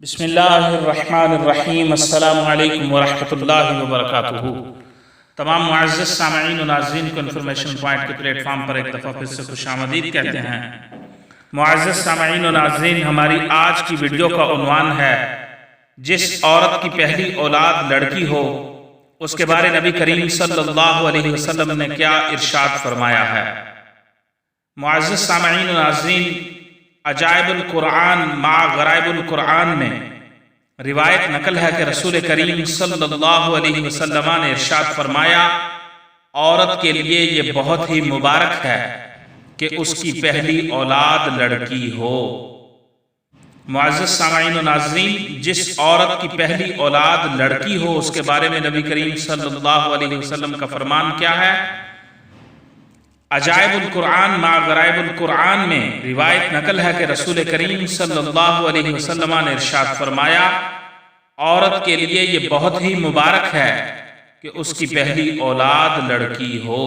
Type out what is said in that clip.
بسم اللہ الرحمن الرحیم۔ السلام علیکم ورحمۃ اللہ وبرکاتہ۔ تمام معزز سامعین و ناظرین کو انفارمیشن پوائنٹ کے پلیٹ فارم پر ایک دفعہ پھر سے خوش آمدید کہتے ہیں۔ معزز سامعین و ناظرین، ہماری آج کی ویڈیو کا عنوان ہے جس عورت کی پہلی اولاد لڑکی ہو اس کے بارے نبی کریم صلی اللہ علیہ وسلم نے کیا ارشاد فرمایا ہے۔ معزز سامعین و ناظرین، عجائب القرآن مع غرائب القرآن میں روایت نقل ہے کہ رسول کریم صلی اللہ علیہ وسلم نے ارشاد فرمایا، عورت کے لیے یہ بہت ہی مبارک ہے کہ اس کی پہلی اولاد لڑکی ہو۔ معزز سامعین و ناظرین، جس عورت کی پہلی اولاد لڑکی ہو اس کے بارے میں نبی کریم صلی اللہ علیہ وسلم کا فرمان کیا ہے؟ عجائب القرآن مع غرائب القرآن میں روایت نقل ہے کہ رسول کریم صلی اللہ علیہ وسلم نے ارشاد فرمایا، عورت کے لیے یہ بہت ہی مبارک ہے کہ اس کی پہلی اولاد لڑکی ہو۔